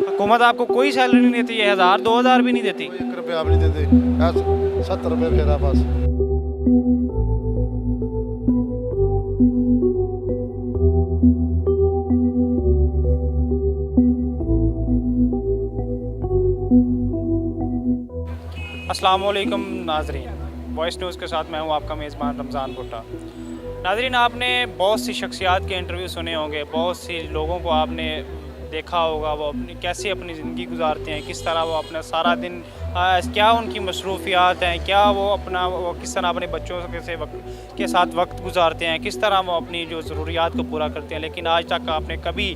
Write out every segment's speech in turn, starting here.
हुकूमत आपको कोई सैलरी नहीं देती है, 1000 2000 भी नहीं देती? 1 रुपया भी नहीं देते, 70 रुपये फेरा बस। अस्सलाम वालेकुम नाजरीन, वॉइस न्यूज़ के साथ मैं हूं आपका मेज़बान रमज़ान भुट्टा। नाजरीन, आपने बहुत सी शख्सियात के इंटरव्यू सुने होंगे, बहुत सी लोगों को आपने देखा होगा वो कैसे अपनी ज़िंदगी गुजारते हैं, किस तरह वो अपना सारा दिन क्या उनकी मसरूफियात हैं, क्या वो किस तरह अपने बच्चों के साथ वक्त गुजारते हैं, किस तरह वो अपनी जो ज़रूरियात को पूरा करते हैं। लेकिन आज तक आपने कभी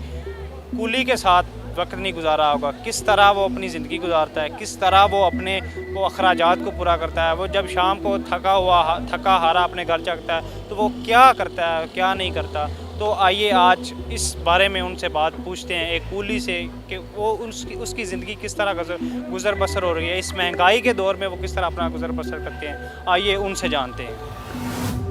कूली के साथ वक्त नहीं गुजारा होगा, किस तरह वो अपनी ज़िंदगी गुजारता है, किस तरह वो अपने अखराजात को पूरा करता है। वो जब शाम को थका हारा अपने घर चलता है तो वो क्या करता है, क्या नहीं करता। तो आइए आज इस बारे में उनसे बात पूछते हैं, एक कूली से, कि वो उसकी ज़िंदगी किस तरह गुज़र बसर हो रही है, इस महंगाई के दौर में वो किस तरह अपना गुज़र बसर करते हैं। आइए उनसे जानते हैं।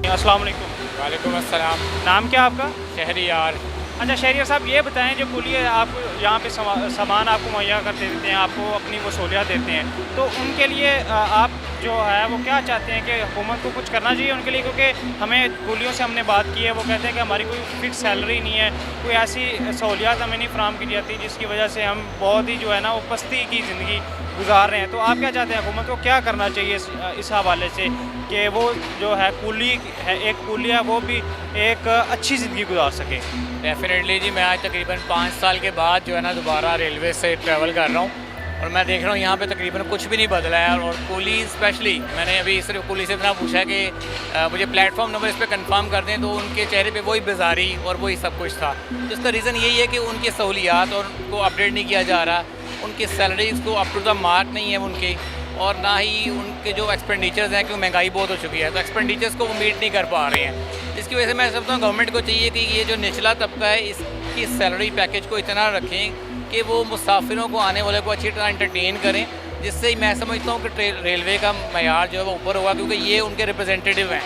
अस्सलाम वालेकुम। वालेकुम अस्सलाम। नाम क्या आपका? शहरियार। अच्छा शहरियार साहब, ये बताएं, जो कुली आपको यहाँ पे सामान आपको मुहैया कर देते हैं, आपको अपनी वो सहूलियत देते हैं, तो उनके लिए आप जो है वो क्या चाहते हैं कि हुकूमत को कुछ करना चाहिए उनके लिए? क्योंकि हमें कुलियों से हमने बात की है, वो कहते हैं कि हमारी कोई फ़िक्स सैलरी नहीं है, कोई ऐसी सहूलियत हमें नहीं फराहम की जाती जिसकी वजह से हम बहुत ही जो है ना वो पस्ती की ज़िंदगी गुजार रहे हैं। तो आप क्या चाहते हैं, हुकूमत को क्या करना चाहिए इस हवाले से कि वो जो है कूली है, एक कूली है, वो भी एक अच्छी ज़िंदगी गुजार सके? डेफिनेटली जी, मैं आज तकरीबन 5 साल के बाद जो है ना दोबारा रेलवे से ट्रैवल कर रहा हूँ और मैं देख रहा हूँ यहाँ पे तकरीबन कुछ भी नहीं बदला है। और कुली स्पेशली, मैंने अभी सिर्फ कुली से इतना पूछा है कि मुझे प्लेटफॉर्म नंबर इस पर कंफर्म कर दें, तो उनके चेहरे पे वही बेजारी और वही सब कुछ था। तो इसका रीज़न यही है कि उनकी सहूलियात और उनको अपडेट नहीं किया जा रहा, उनकी सैलरीज़ को अप टू द मार्क नहीं है उनके, और ना ही उनके जो एक्सपेंडिचर्स हैं, क्योंकि महंगाई बहुत हो चुकी है तो एक्सपेंडिचर्स को वो मीट नहीं कर पा रहे हैं। इसकी वजह से मैं समझता हूँ गवर्नमेंट को चाहिए कि ये जो निचला तबका है इसकी सैलरी पैकेज को इतना रखें कि वो मुसाफिरों को, आने वाले को अच्छी तरह इंटरटेन करें, जिससे मैं समझता हूँ कि रेलवे का मयार जो है वो ऊपर होगा, क्योंकि ये उनके रिप्रेजेंटेटिव हैं।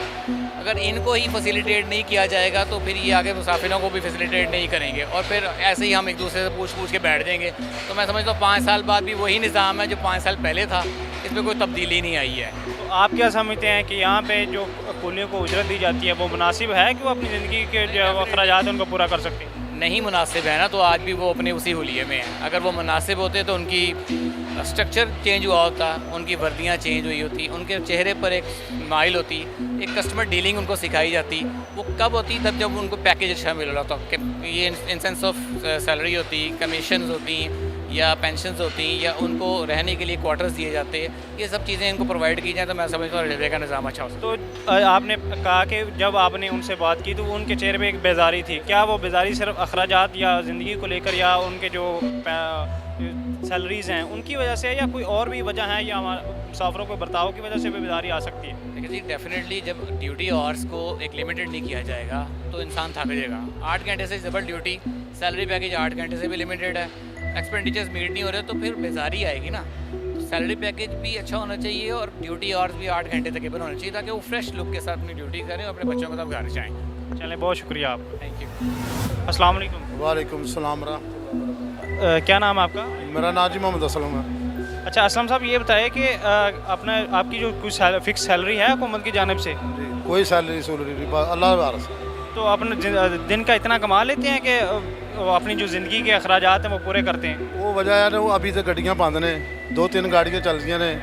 अगर इनको ही फैसिलिटेट नहीं किया जाएगा तो फिर ये आगे मुसाफिरों को भी फैसिलिटेट नहीं करेंगे और फिर ऐसे ही हम एक दूसरे से पूछ के बैठ जाएंगे। तो मैं समझता हूँ 5 साल बाद भी वही निज़ाम है जो 5 साल पहले था, इसमें कोई तब्दीली नहीं आई है। तो आप क्या समझते हैं कि यहाँ पे जो कूलियों को उजरत दी जाती है वो मुनासिब है कि वो अपनी ज़िंदगी के जो अखराजात हैं उनको पूरा कर सकते हैं? नहीं मुनासिब है ना, तो आज भी वो अपने उसी हुलिये में है। अगर वो मुनासिब होते तो उनकी स्ट्रक्चर चेंज हुआ होता, उनकी वर्दियाँ चेंज हुई होती, उनके चेहरे पर एक स्माइल होती, एक कस्टमर डीलिंग उनको सिखाई जाती। वो कब होती? तब जब उनको पैकेज अच्छा मिल रहा था, ये इन सेंस ऑफ सैलरी होती, कमीशन होती या पेंशन्स होती, या उनको रहने के लिए क्वार्टर्स दिए जाते। ये सब चीज़ें इनको प्रोवाइड की जाए तो मैं समझता हूँ रेलवे का निज़ाम अच्छा हो सकता है। तो आपने कहा कि जब आपने उनसे बात की तो उनके चेहरे पे एक बेजारी थी, क्या वो बेजारी सिर्फ अखराजात या ज़िंदगी को लेकर, या उनके जो सैलरीज़ हैं उनकी वजह से, या कोई और भी वजह है, या हमारे मुसाफरों को बर्ताव की वजह से भी बेजारी आ सकती है? देखिए जी, डेफिनेटली जब ड्यूटी आवर्स को एक लिमिटेड नहीं किया जाएगा तो इंसान थक जाएगा। 8 घंटे से डबल ड्यूटी, सैलरी पैकेज 8 घंटे से भी लिमिटेड है, एक्सपेंडिचर्स मीट नहीं हो रहे तो फिर बेजारी आएगी ना। तो सैलरी पैकेज भी अच्छा होना चाहिए और ड्यूटी आवर्स भी 8 घंटे तकरीबन होना चाहिए, ताकि वो फ्रेश लुक के साथ अपनी ड्यूटी करें और अपने बच्चों को तब घर जाएँ। चलें, बहुत शुक्रिया आप। Thank you. अस्सलाम वालेकुम। वालेकुम सलाम। क्या नाम है आपका? मेरा नाम जी मोहम्मद असलम है। अच्छा असलम साहब, ये बताइए कि आपकी जो कुछ फिक्स सैलरी है हुकूमत की जानिब से? जी, कोई सैलरी सूलरी नहीं, बस अल्लाह वारस। तो अपने दिन का इतना कमा लेते हैं कि वो अपनी जो ज़िंदगी के अखराजात हैं वो पूरे करते हैं? वो वजह है ना, वो अभी तो गड्डियाँ बंद ने, 2-3 गाड़ियाँ चलदियाँ ने,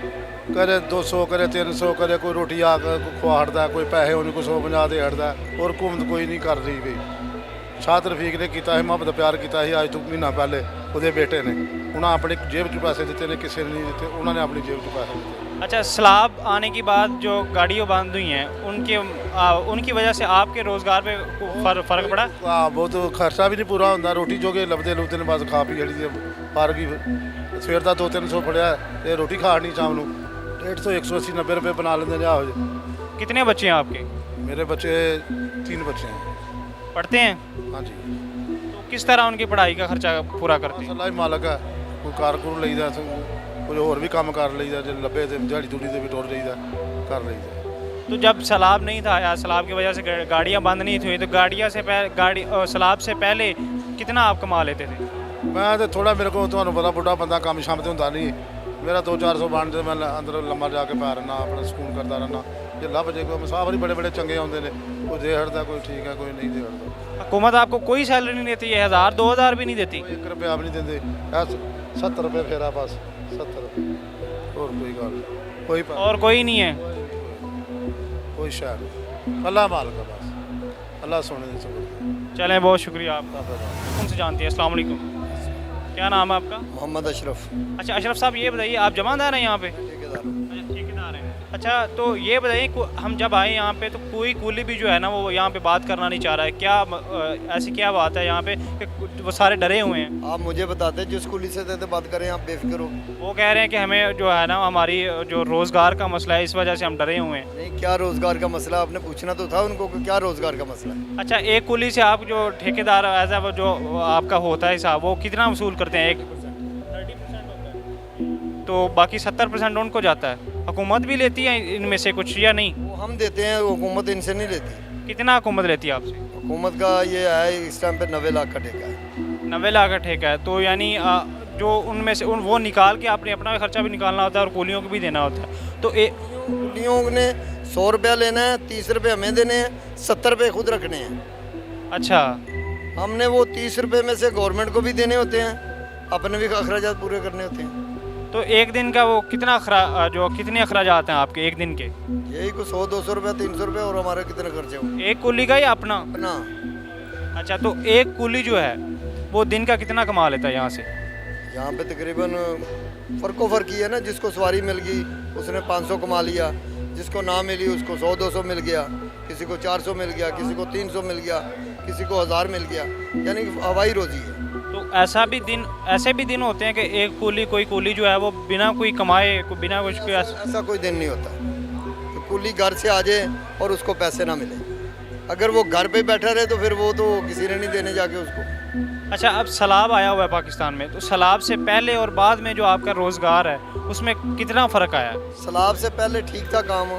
करे 200 करे 300 करे, कोई रोटी आकर खुआ हटदा, कोई पैसे उनको 150 दे हटदा, और हुकूमत कोई नहीं कर रही गई। शाद रफीक ने किया मुहब्बत प्यार किया आज तो महीना पहले, वो बेटे ने उन्हें अपनी जेब च पैसे दिते ने, किसी ने नहीं दिते, उन्होंने अपनी जेब च पैसे दिते। अच्छा, सैलाब आने के बाद जो गाड़ियाँ बंद हुई हैं उनकी वजह से आपके रोज़गार पे फ़र्क पड़ा? बहुत खर्चा भी नहीं पूरा होंदा, रोटी जो कि लभदे लुभदे ने बस खा पी जड़ी पार गई। सवेर का 200-300 फड़िया तो रोटी खा नहीं, शाम को 150 180 90 रुपये बना लेंगे जा हो। कितने बच्चे हैं आपके? मेरे बच्चे 3 बच्चे हैं। पढ़ते हैं? हाँ जी। तो किस तरह उनकी पढ़ाई का खर्चा पूरा करते हैं? अल्लाह ही मालक है, कोई कार कुर लईदा, कोई होर भी काम कर लईदा, जो लभे तो दिहाड़ी दूड़ी से भी टुर जाईदा, कर लईदा। तो जब सैलाब नहीं था या सैलाब की वजह से गाड़ियाँ बंद नहीं थी, तो सैलाब से पहले कितना आप कमा लेते थे? मैं तो थोड़ा मेरे को ਤੁਹਾਨੂੰ ਪਤਾ ਬੁੱਢਾ ਬੰਦਾ ਕੰਮ ਸ਼ਾਮ ਤੇ ਹੁੰਦਾ ਨਹੀਂ ਮੇਰਾ 2-400 ਬਣ ਜੇ ਮੈਂ ਅੰਦਰ ਲੰਮਾ ਜਾ ਕੇ ਪੈ ਰਹਿਣਾ ਆਪਣਾ ਸਕੂਨ ਕਰਦਾ ਰਹਿਣਾ ਜੇ ਲੱਭ ਜੇ ਕੋਈ ਮੁਸਾਫਰ ਬੜੇ ਬੜੇ ਚੰਗੇ ਆਉਂਦੇ ਨੇ ਕੋਈ ਦੇ ਹਟਦਾ ਕੋਈ ਠੀਕ ਹੈ ਕੋਈ ਨਹੀਂ ਦੇ ਹਟਦਾ हुकूमत आपको कोई सैलरी नहीं देती है, 1000-2000 भी नहीं देती? 1 ਰੁਪਿਆ ਵੀ ਨਹੀਂ ਦਿੰਦੇ ਇਹ 70 ਰੁਪਏ ਫੇਰਾ ਬਸ 70 ਹੋਰ ਕੋਈ ਗੱਲ ਨਹੀਂ, ਕੋਈ और कोई नहीं है? कोई शायद अल्लाह मालिक है बस अल्लाह सोने दे सब चलें, बहुत शुक्रिया आपका। कौन से जानती है? अस्सलाम वालेकुम, क्या नाम है आपका? मोहम्मद अशरफ। अच्छा अशरफ साहब, ये बताइए आप जमादार हैं यहाँ पे? ठेकेदार। अच्छा ठेकेदार हैं। अच्छा तो ये बताइए हम जब आए यहाँ पे तो कोई कुली भी जो है ना वो यहाँ पे बात करना नहीं चाह रहा है, क्या ऐसी क्या बात है यहाँ पे कि वो सारे डरे हुए हैं? आप मुझे बताते जिस कुली से देते बात करें, आप बेफिक्र हो। वो कह रहे हैं कि हमें जो है ना हमारी जो रोज़गार का मसला है इस वजह से हम डरे हुए हैं। नहीं, क्या रोज़गार का मसला? आपने पूछना तो था उनको कि क्या रोज़गार का मसला है। अच्छा, एक कुली से आप जो ठेकेदार एज वो जो आपका होता है हिसाब, वो कितना वसूल करते हैं? 30% तो बाकी 70% उनको जाता है। हुकूमत भी लेती है इनमें से कुछ या नहीं? वो हम देते हैं, हुकूमत इनसे नहीं लेती। कितना हुकूमत लेती है आपसे? हुकूमत का ये है इस टाइम पे 90 लाख का ठेका है। 90 लाख का ठेका है, तो यानी जो उनमें से वो निकाल के आपने अपना खर्चा भी निकालना होता है और कूलियों को भी देना होता है। तो कुलियों ने 100 रुपया लेना है, 30 रुपये हमें देने हैं, 70 रुपये खुद रखने हैं। अच्छा, हमने वो 30 रुपये में से गवर्नमेंट को भी देने होते हैं, अपने भी अखराजात पूरे करने होते हैं। तो एक दिन का वो कितने अखराजात हैं आपके एक दिन के? यही को 100-200 रुपया, 300 रुपये, और हमारे कितने खर्चे होंगे एक कुली का या अपना? अपना। अच्छा, तो एक कुली जो है वो दिन का कितना कमा लेता है यहाँ से? यहाँ पे तकरीबन फ़र्क ही है ना, जिसको सवारी मिल गई उसने 500 कमा लिया, जिसको ना मिली उसको 100-200 मिल गया, किसी को 400 मिल गया, किसी को 300 मिल गया, किसी को 1000 मिल गया, यानी हवाई रोजी है। तो ऐसे भी दिन होते हैं कि एक कोई कुली जो है वो बिना कोई कमाए बिना कुछ के ऐसा कोई दिन नहीं होता तो कुली घर से आ जाए और उसको पैसे ना मिले। अगर वो घर पे बैठा रहे तो फिर वो तो किसी ने नहीं देने जाके उसको। अच्छा, अब सैलाब आया हुआ है पाकिस्तान में, तो सैलाब से पहले और बाद में जो आपका रोज़गार है उसमें कितना फ़र्क आया है? सैलाब से पहले ठीक था काम,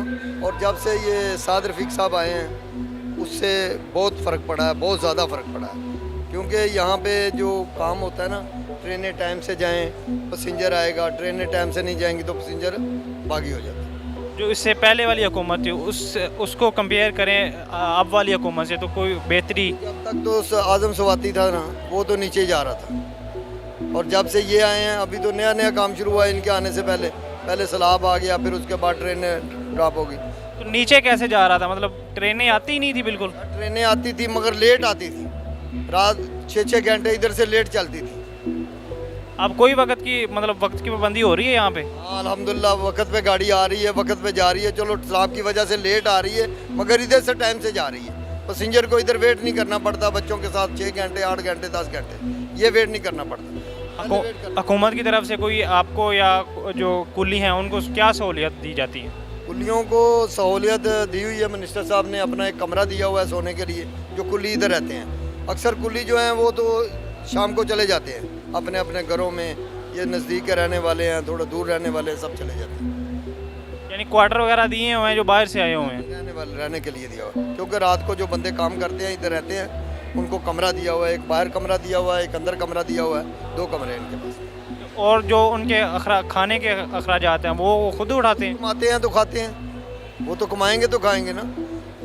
और जब से ये साद रफ़ीक साहब आए हैं उससे बहुत फ़र्क पड़ा है, बहुत ज़्यादा फ़र्क पड़ा है। क्योंकि यहाँ पे जो काम होता है ना, ट्रेनें टाइम से जाएं पैसेंजर आएगा, ट्रेनें टाइम से नहीं जाएंगी तो पैसेंजर बागी हो जाता है। जो इससे पहले वाली हुकूमत थी उसको कंपेयर करें अब वाली हुकूमत से, तो कोई बेहतरी? जब तक तो आज़म सवाती था ना, वो तो नीचे जा रहा था, और जब से ये आए हैं अभी तो नया नया काम शुरू हुआ है इनके आने से पहले सैलाब आ गया, फिर उसके बाद ट्रेनें ड्रॉप हो गई। तो नीचे कैसे जा रहा था? मतलब ट्रेनें आती ही नहीं थी बिल्कुल? ट्रेनें आती थी मगर लेट आती थी, रात 6-6 घंटे इधर से लेट चलती थी। अब कोई वक्त की पाबंदी हो रही है यहाँ पे? हाँ अल्हम्दुलिल्लाह, वक्त पे गाड़ी आ रही है, वक्त पे जा रही है। चलो सैलाब की वजह से लेट आ रही है मगर इधर से टाइम से जा रही है। पैसेंजर को इधर वेट नहीं करना पड़ता, बच्चों के साथ 6 घंटे 8 घंटे 10 घंटे ये वेट नहीं करना पड़ता। हुकूमत की तरफ से कोई आपको या जो कुली हैं उनको क्या सहूलियत दी जाती है? कुलियों को सहूलियत दी हुई है, मिनिस्टर साहब ने अपना एक कमरा दिया हुआ है सोने के लिए, जो कुली इधर रहते हैं। अक्सर कुली जो हैं वो तो शाम को चले जाते हैं अपने अपने घरों में, ये नज़दीक के रहने वाले हैं, थोड़ा दूर रहने वाले हैं, सब चले जाते हैं। यानी क्वार्टर वगैरह दिए हुए हैं जो बाहर से आए हुए हैं? रहने के लिए दिया हुआ है, क्योंकि रात को जो बंदे काम करते हैं इधर रहते हैं, उनको कमरा दिया हुआ है, एक बाहर कमरा दिया हुआ है, एक अंदर कमरा दिया हुआ है, 2 कमरे हैं इनके पास। और जो उनके खाने के अखराजात हैं वो खुद उठाते हैं? कमाते हैं तो खाते हैं, वो तो कमाएंगे तो खाएंगे ना।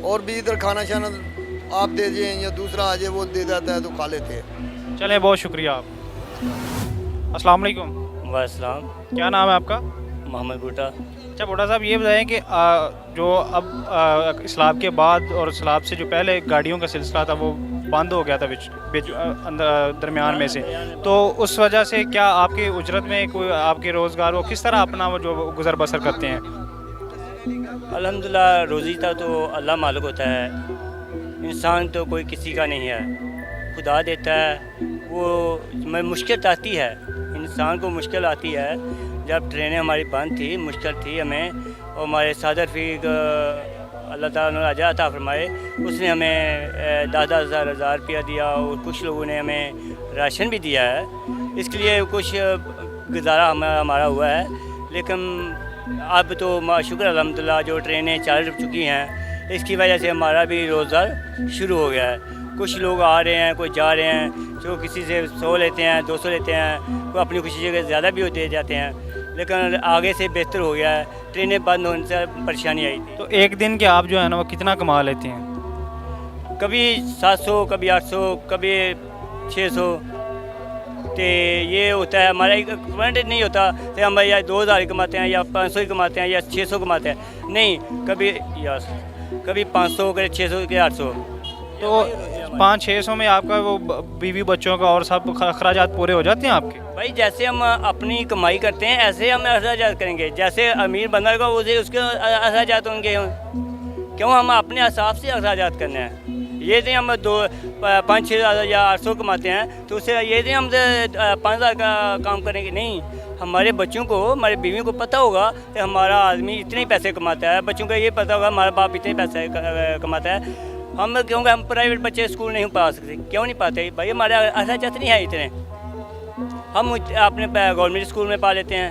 और भी इधर खाना शाना आप दे दें या दूसरा आ जाए वो दे देता है तो खा लेते हैं। चलें, बहुत शुक्रिया आप। अस्सलाम वालेकुम। वालेकुम, क्या नाम है आपका? मोहम्मद बूटा। अच्छा भुट्टा साहब, ये बताएं कि जो अब सैलाब के बाद और सैलाब से जो पहले गाड़ियों का सिलसिला था वो बंद हो गया था अंदर दरमियान में से, तो उस वजह से क्या आपकी उजरत में कोई आपके रोज़गार वो किस तरह अपना वो जो गुज़र बसर करते हैं? अल्हम्दुलिल्लाह, रोज़ी का तो अल्लाह मालिक होता है, इंसान तो कोई किसी का नहीं है, खुदा देता है। वो मुश्किल आती है, इंसान को मुश्किल आती है। जब ट्रेनें हमारी बंद थी मुश्किल थी हमें, और हमारे सादर फीक अल्लाह ताला ने अजा अता फरमाए, उसने हमें 10,000 रुपया दिया, और कुछ लोगों ने हमें राशन भी दिया है, इसके लिए कुछ गुजारा हमारा हुआ है। लेकिन अब तो शुक्र अल्हम्दुलिल्लाह जो ट्रेनें चल चुकी हैं इसकी वजह से हमारा भी रोज़गार शुरू हो गया है। कुछ लोग आ रहे हैं, कोई जा रहे हैं, जो किसी से 100 लेते हैं, 200 लेते हैं, कोई अपनी खुशी से ज़्यादा भी दे जाते हैं। लेकिन आगे से बेहतर हो गया है, ट्रेनें बंद होने से परेशानी आई थी। तो एक दिन के आप जो है ना वो कितना कमा लेते हैं? कभी 700, कभी 800, कभी 600। तो ये होता है हमारा एक परमानेंट नहीं होता तो हम या 2000 कमाते हैं या 500 कमाते हैं या 600 कमाते हैं, नहीं कभी 500, कभी 600, कभी 800। तो 500-600 में आपका वो बीवी बच्चों का और सब अखराजात पूरे हो जाते हैं आपके? भाई जैसे हम अपनी कमाई करते हैं ऐसे हम अखराजात करेंगे। जैसे अमीर बंदा होगा उसे उसके अखराजात होंगे, क्यों हम अपने हिसाब से अखराजात करने हैं। ये नहीं हम 5-6 हज़ार या 800 कमाते हैं तो उससे ये नहीं हम 5,000 का काम करेंगे, नहीं। हमारे बच्चों को, हमारे बीवी को पता होगा कि हमारा आदमी इतने पैसे कमाता है, बच्चों को ये पता होगा हमारा बाप इतने पैसे कमाता है। हम क्योंकि हम प्राइवेट बच्चे स्कूल नहीं पढ़ा सकते, क्यों नहीं पाते भाई, हमारे अखराजात नहीं है इतने। हम अपने गवर्नमेंट स्कूल में पा लेते हैं,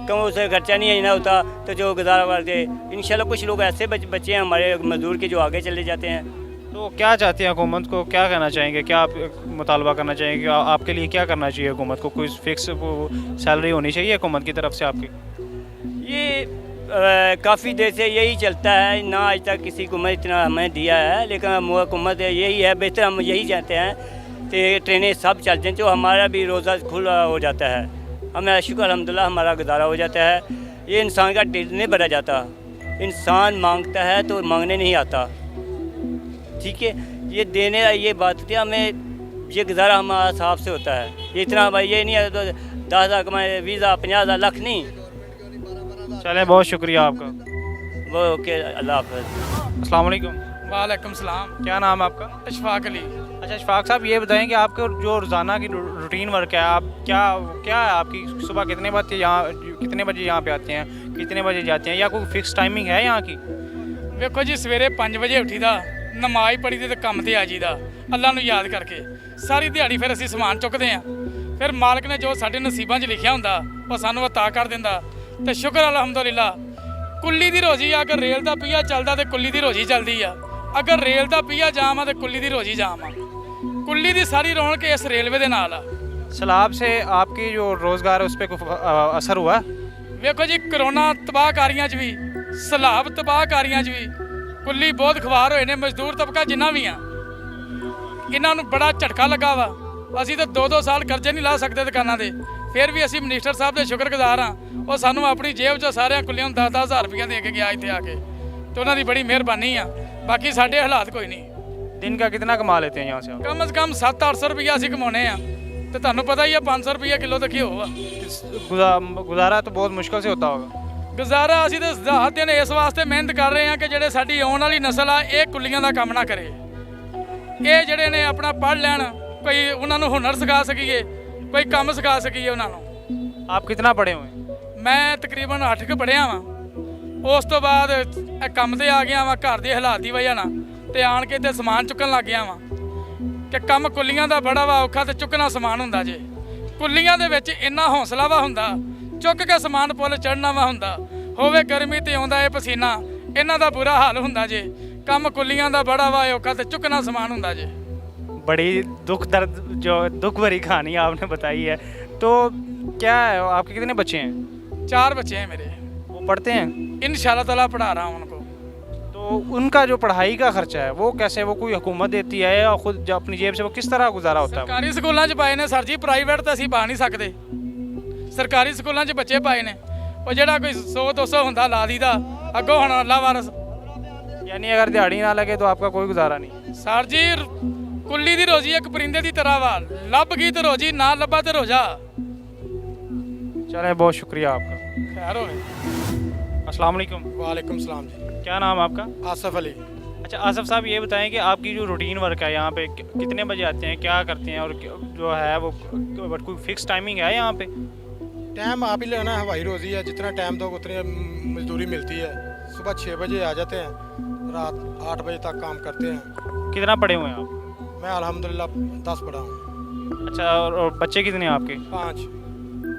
क्यों उसे खर्चा नहीं ना होता तो जो गुजारा करते। इंशाल्लाह कुछ लोग ऐसे बच्चे हैं हमारे मजदूर के जो आगे चले जाते हैं। तो क्या चाहते हैं हुकूमत को, क्या कहना चाहेंगे, क्या आप मुतालबा करना चाहेंगे कि आपके लिए क्या करना चाहिए हुकूमत को? कोई फिक्स सैलरी होनी चाहिए हुकूमत की तरफ से आपकी? ये काफ़ी देर से यही चलता है ना, आज तक किसी हुकूमत इतना हमें दिया है, लेकिन हुकूमत यही है, बेहतर हम यही चाहते हैं कि ट्रेनें सब चल जाएँ, जो हमारा भी रोज़ा खुला हो जाता है, हमें शुक्र अल्हम्दुलिल्लाह हमारा गुजारा हो जाता है। ये इंसान का ढिड नहीं भरा जाता, इंसान मांगता है तो मांगने नहीं आता, ठीक है। ये देने ये बात थी, हमें ये गुजारा हमारे हिसाब से होता है। ये इतना भाई ये नहीं है तो 10,000 कमाए, 20,000, 50,000, लाख नहीं। चलें, बहुत शुक्रिया आपका। वो ओके, अल्लाह हाफ़िज़। अस्सलाम वालेकुम। वालेकुम सलाम। क्या नाम है आपका? अशफाक अली। अच्छा इशफाक साहब, ये बताएं कि आपका जो रोज़ाना की रूटीन वर्क है, आप क्या है आपकी? सुबह कितने बजे यहाँ पे आते हैं, कितने बजे जाते हैं, या कोई फिक्स टाइमिंग है यहाँ की? ਵੇਖੋ ਜੀ ਸਵੇਰੇ 5 ਵਜੇ ਉੱਠੀਦਾ, ਨਮਾਜ਼ ਪੜ੍ਹੀ ਤੇ ਕੰਮ ਤੇ ਆ ਜੀਦਾ ਅੱਲਾ ਨੂੰ ਯਾਦ ਕਰਕੇ। ਸਾਰੀ ਦਿਹਾੜੀ ਫਿਰ ਅਸੀਂ ਸਮਾਨ ਚੁੱਕਦੇ ਹਾਂ, ਫਿਰ ਮਾਲਕ ਨੇ ਜੋ ਸਾਡੇ ਨਸੀਬਾਂ 'ਚ ਲਿਖਿਆ ਹੁੰਦਾ ਉਹ ਸਾਨੂੰ ਅਤਾ ਕਰ ਦਿੰਦਾ ਤੇ ਸ਼ੁਕਰ ਅਲਹਮਦੁਲਿਲਾ। ਕੁੱਲੀ ਦੀ ਰੋਜ਼ੀ ਆ, ਅਗਰ ਰੇਲ ਦਾ ਪਹੀਆ ਚੱਲਦਾ ਤੇ ਕੁੱਲੀ ਦੀ ਰੋਜ਼ੀ ਚੱਲਦੀ ਆ, ਅਗਰ ਰੇਲ ਦਾ ਪਹੀਆ ਜਾਮ ਆ ਤੇ ਕੁੱਲੀ ਦੀ ਰੋਜ਼ੀ ਜਾਮ ਆ। ਕੁੱਲੀ ਦੀ ਸਾਰੀ ਰੌਣਕ ਇਸ ਰੇਲਵੇ ਦੇ ਨਾਲ ਆ। सैलाब से आपकी जो रोज़गार है उस पर कोई असर हुआ? ਵੇਖੋ ਜੀ ਕਰੋਨਾ ਤਬਾਹਕਾਰੀਆਂ 'ਚ ਵੀ, ਸਲਾਬ ਤਬਾਹਕਾਰੀਆਂ 'ਚ ਵੀ ਕੁੱਲੀ ਬਹੁਤ ਖਵਾਰ ਹੋਏ ਨੇ। ਮਜ਼ਦੂਰ ਤਬਕਾ ਜਿੰਨਾ ਵੀ ਆ, ਇਹਨਾਂ ਨੂੰ ਬੜਾ ਝਟਕਾ ਲੱਗਾ ਵਾ। ਅਸੀਂ ਤਾਂ 2-2 ਸਾਲ ਕਰਜ਼ੇ ਨਹੀਂ ਲਾ ਸਕਦੇ ਦੁਕਾਨਾਂ ਦੇ, ਫਿਰ ਵੀ ਅਸੀਂ ਮਿਨਿਸਟਰ ਸਾਹਿਬ ਦੇ ਸ਼ੁਕਰਗੁਜ਼ਾਰ ਹਾਂ। ਉਹ ਸਾਨੂੰ ਆਪਣੀ ਜੇਬ 'ਚੋਂ ਸਾਰਿਆਂ ਕੁੱਲੀਆਂ ਨੂੰ 10-10 ਹਜ਼ਾਰ ਰੁਪਈਆ ਦੇ ਕੇ ਗਿਆ ਇੱਥੇ ਆ ਕੇ, ਤੇ ਉਹਨਾਂ ਦੀ ਬੜੀ ਮਿਹਰਬਾਨੀ ਆ। ਬਾਕੀ ਸਾਡੇ ਹਾਲਾਤ ਕੋਈ ਨਹੀਂ। दिन का कितना कमा लेते हैं यहाँ से आप? ਕਮ ਸੇ ਕਮ 700-800 ਰੁਪਈਆ ਅਸੀਂ ਕਮਾਉਂਦੇ ਆ, ਤੇ ਤੁਹਾਨੂੰ ਪਤਾ ਹੀ ਆ 500 ਰੁਪਈਆ ਕਿਲੋ ਤਾਂ ਘਿਓ ਆ। गुजारा तो बहुत मुश्किल से होता होगा। ਗੁਜ਼ਾਰਾ ਅਸੀਂ ਤਾਂ ਰਾਤ ਦਿਨ ਇਸ ਵਾਸਤੇ ਮਿਹਨਤ ਕਰ ਰਹੇ ਹਾਂ ਕਿ ਜਿਹੜੇ ਸਾਡੀ ਆਉਣ ਵਾਲੀ ਨਸਲ ਆ ਇਹ ਕੁੱਲੀਆਂ ਦਾ ਕੰਮ ਨਾ ਕਰੇ। ਇਹ ਜਿਹੜੇ ਨੇ ਆਪਣਾ ਪੜ੍ਹ ਲੈਣ, ਕੋਈ ਉਹਨਾਂ ਨੂੰ ਹੁਨਰ ਸਿਖਾ ਸਕੀਏ, ਕੋਈ ਕੰਮ ਸਿਖਾ ਸਕੀਏ ਉਹਨਾਂ ਨੂੰ। आप कितना पढ़े हुए हैं? ਮੈਂ ਤਕਰੀਬਨ 8 ਕੁ ਪੜ੍ਹਿਆ ਵਾਂ, ਉਸ ਤੋਂ ਬਾਅਦ ਇਹ ਕੰਮ ਤੇ ਆ ਗਿਆ ਵਾਂ ਘਰ ਦੇ ਹਾਲਾਤ ਦੀ ਵਜ੍ਹਾ ਨਾਲ, ਤੇ ਆਣ ਕੇ ਤੇ ਸਮਾਨ ਚੁੱਕਣ ਲੱਗ ਗਿਆ ਵਾਂ ਕਿ ਕੰਮ ਕੁੱਲੀਆਂ ਦਾ ਬੜਾ ਵਾ ਔਖਾ, ਤੇ ਚੁੱਕਣਾ ਸਮਾਨ ਹੁੰਦਾ ਜੇ। ਕੁੱਲੀਆਂ ਦੇ ਵਿੱਚ ਇੰਨਾ ਹੌਸਲਾ ਵਾ ਹੁੰਦਾ, ਚੁੱਕ ਕੇ ਸਮਾਨ ਪੁੱਲ ਚੜ੍ਹਨਾ ਵਾ ਹੁੰਦਾ, ਹੋਵੇ ਗਰਮੀ ਤੇ ਆਉਂਦਾ ਇਹ ਪਸੀਨਾ, ਇਹਨਾਂ ਦਾ ਬੁਰਾ ਹਾਲ ਹੁੰਦਾ ਜੇ। ਕੰਮ ਕੁੱਲੀਆਂ ਦਾ ਬੜਾ ਵਾ ਔਖਾ, ਤੇ ਚੁੱਕਣਾ ਸਮਾਨ ਹੁੰਦਾ ਜੇ। बड़ी दुख भरी कहानी आपने बताई है। तो क्या है, आपके कितने बच्चे हैं? 4 बच्चे हैं मेरे, वो पढ़ते हैं? इंशाल्लाह ताला पढ़ा रहा हूँ उनको। तो उनका जो पढ़ाई का खर्चा है वो कैसे, वो कोई हुकूमत देती है या खुद जो अपनी जेब से, वो किस तरह गुजारा होता है? ਸਰਕਾਰੀ ਸਕੂਲਾਂ 'ਚ ਪਾਏ ਨੇ ਸਰ ਜੀ, ਪ੍ਰਾਈਵੇਟ ਤਾਂ ਅਸੀਂ ਪਾ ਨਹੀਂ ਸਕਦੇ। ਸਰਕਾਰੀ ਸਕੂਲਾਂ 'ਚ ਬੱਚੇ ਪਾਏ ਨੇ, ਉਹ ਜਿਹੜਾ ਕੋਈ 100-200 ਹੁੰਦਾ ਲਾ ਦੀਦਾ, ਅੱਗੋਂ ਹੁਣ ਅੱਲਾ ਵਾਰਸ। यानी अगर दिहाड़ी ना लगे तो आपका कोई गुजारा नहीं? ਸਰ ਜੀ ਕੁੱਲੀ ਦੀ ਰੋਜ਼ੀ ਇੱਕ ਪਰਿੰਦੇ ਦੀ ਤਰ੍ਹਾਂ ਵਾ, ਲੱਭ ਗਈ ਤੇ ਰੋਜ਼ੀ, ਨਾ ਲੱਭਾ ਤੇ ਰੋਜ਼ਾ। चले, बहुत शुक्रिया आपका। खैर होवे। अस्सलाम वालेकुम। वालेकुम सलाम जी। क्या नाम है आपका? आसफ अली। अच्छा आसफ साहब, ये बताएं कि आपकी जो रूटीन वर्क है यहाँ पे कितने बजे आते हैं, क्या करते हैं, और जो है वो कोई फिक्स टाइमिंग है यहाँ पे? टाइम आप ही लेना है, हवाई रोज़ी है, जितना टाइम दो उतनी मजदूरी मिलती है। सुबह 6 बजे आ जाते हैं, रात 8 बजे तक काम करते हैं। कितना पढ़े हुए हैं आप? मैं अल्हम्दुलिल्लाह 10 पढ़ा हूँ। अच्छा, और बच्चे कितने हैं आपके? 5।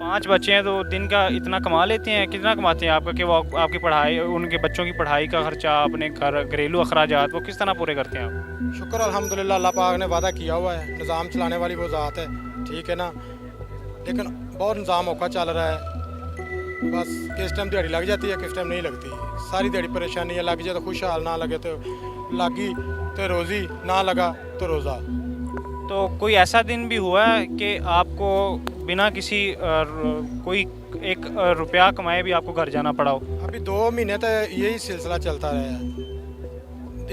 5 बच्चे हैं तो दिन का इतना कमा लेते हैं? कितना कमाते हैं आपका कि वो आपकी पढ़ाई, उनके बच्चों की पढ़ाई का खर्चा, अपने घर घरेलू अखराजात वो किस तरह पूरे करते हैं आप? शुक्र अल्हम्दुलिल्लाह, अल्लाह पाक ने वादा किया हुआ है, निज़ाम चलाने वाली वो ज़ात है, ठीक है ना। लेकिन बहुत निज़ाम औखा चल रहा है, बस किस टाइम दिहाड़ी लग जाती है, किस टाइम नहीं लगती। सारी दिहाड़ी परेशानी है, लग जाए तो खुशहाल, ना लगे तो लागी तो रोज़ी, ना लगा तो रोज़ा। तो कोई ऐसा दिन भी हुआ है कि आपको बिना किसी कोई एक रुपया कमाए भी आपको घर जाना पड़ा हो? अभी 2 महीने तक यही सिलसिला चलता रहा है,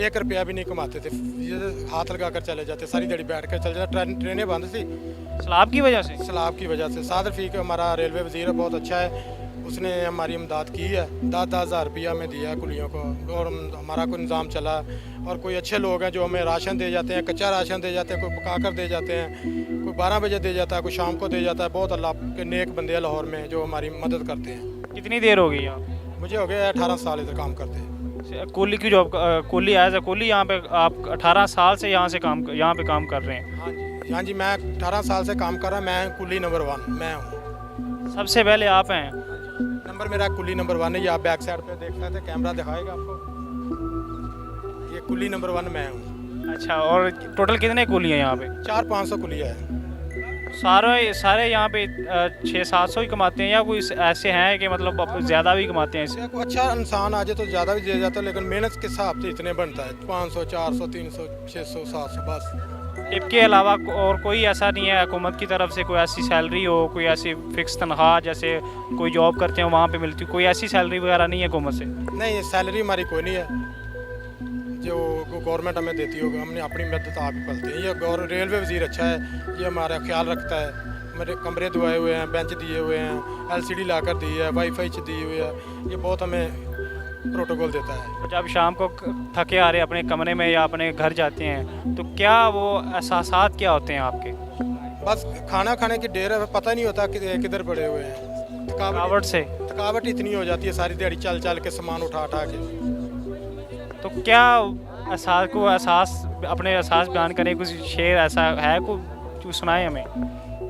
1 रुपया भी नहीं कमाते थे, ये हाथ लगा कर चले जाते, सारी दिहाड़ी बैठ कर चले जाते। ट्रेनें बंद थी सैलाब की वजह से? सैलाब की वजह से। साद रफ़ीक हमारा रेलवे वज़ीर है, बहुत अच्छा है, उसने हमारी इमदाद की है, 10-10 हज़ार रुपया हमें दिया है कुलियों को, और हमारा कोई निज़ाम चला। और कोई अच्छे लोग हैं जो हमें राशन दे जाते हैं, कच्चा राशन दे जाते हैं, कोई पका कर दे जाते हैं, कोई 12 बजे दे जाता है, कोई शाम को दे जाता है। बहुत अल्लाह के नेक बंदे हैं लाहौर में जो हमारी मदद करते हैं। कितनी देर हो गई यहाँ? मुझे हो गया 18 साल इधर काम करते हैं। कुली की जॉब, कुली एज ए कुली यहाँ पे आप 18 साल से यहाँ पे काम कर रहे हैं? हाँ जी, हाँ जी, मैं 18 साल से काम कर रहा, मैं कुली नंबर 1 मैं हूँ। सबसे पहले आप हैं? नंबर मेरा कुली नंबर 1 है, ये आप बैक साइड पे देख सकते हैं, कैमरा दिखाएगा आपको, ये कुली नंबर 1 मैं हूँ। अच्छा, और टोटल कितने कुली हैं यहाँ पे? 400-500 कुली है। सारे यहाँ पे 600-700 ही कमाते हैं, या कोई ऐसे हैं कि मतलब ज़्यादा भी कमाते हैं इससे? कोई अच्छा इंसान आ जाए तो ज़्यादा भी दे जाता है, लेकिन मेहनत के हिसाब से इतने बनता है, 500, 400, 300, 600, 700 बस। टिप के अलावा और कोई ऐसा नहीं है हुकूमत की तरफ से कोई ऐसी सैलरी हो, कोई ऐसी फिक्स तनख्वाह जैसे कोई जॉब करते हैं वहाँ पे मिलती, कोई ऐसी सैलरी वगैरह नहीं है हुकूमत से? नहीं, सैलरी हमारी कोई नहीं है जो गवर्नमेंट हमें देती होगी, हमने अपनी मदद आप ही पलते हैं। ये रेलवे वज़ीर अच्छा है, ये हमारा ख्याल रखता है, मेरे कमरे दुआए हुए हैं, बेंच दिए हुए हैं, LCD लाकर दी है, वाईफाई दी हुई है, ये बहुत हमें प्रोटोकॉल देता है। जब शाम को थके आ रहे अपने कमरे में या अपने घर जाते हैं तो क्या वो एहसासात क्या होते हैं आपके? बस खाना खाने की देर है, पता नहीं होता कि किधर पड़े हुए हैं। थकावट इतनी हो जाती है, सारी दिहाड़ी चल चल के सामान उठा के। तो क्या अपने एहसास बयान करें, कुछ शेर ऐसा है को सुनाए हमें?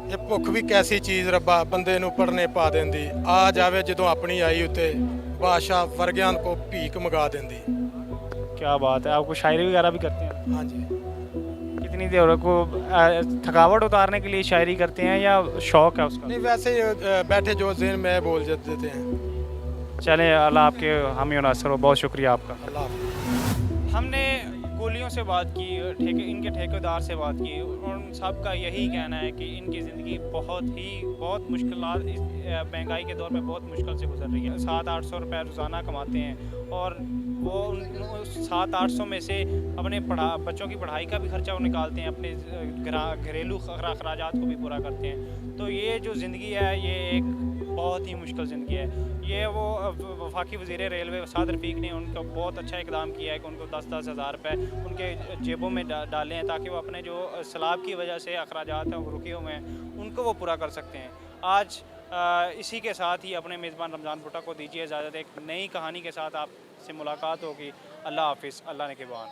ये भुख भी कैसी चीज़ रब्बा बंदे नूं पढ़ने पा देंदी, आ जावे जदों अपनी आई उत्ते बादशाह वर्गियां को भीख मंगा देंदी। क्या बात है, आपको शायरी वगैरह भी करते हैं? हाँ जी। कितनी देर को थकावट उतारने के लिए शायरी करते हैं या शौक है उसका? नहीं, वैसे बैठे जो ज़हन में बोल देते हैं। चलें, अल्लाह आपके हामी नासर हो, बहुत शुक्रिया आपका। अल्लाह हाफ़िज़। हमने कुलियों से बात की, इनके ठेकेदार से बात की, और उन सब का यही कहना है कि इनकी ज़िंदगी बहुत मुश्किलात, इस महंगाई के दौर में बहुत मुश्किल से गुजर रही है। 700-800 रुपये रोज़ाना कमाते हैं, और वो 700-800 में से अपने बच्चों की पढ़ाई का भी खर्चा वो निकालते हैं, अपने घरेलू अखराजात को भी पूरा करते हैं। तो ये जो ज़िंदगी है ये एक बहुत ही मुश्किल ज़िंदगी है। ये वो वफाकी वज़ीर रेलवे साद रफ़ीक ने उनका बहुत अच्छा इक़दाम किया है कि उनको 10-10 हज़ार रुपये उनके जेबों में डाले हैं, ताकि वो अपने जो सैलाब की वजह से अखराजात हैं वो रुके हुए हैं उनको वो पूरा कर सकते हैं। आज इसी के साथ ही अपने मेज़बान रमज़ान भुट्टा को दीजिए इजाज़त। एक नई कहानी के साथ आपसे मुलाकात होगी। अल्लाह हाफ़िज़, अल्लाह ने के बान।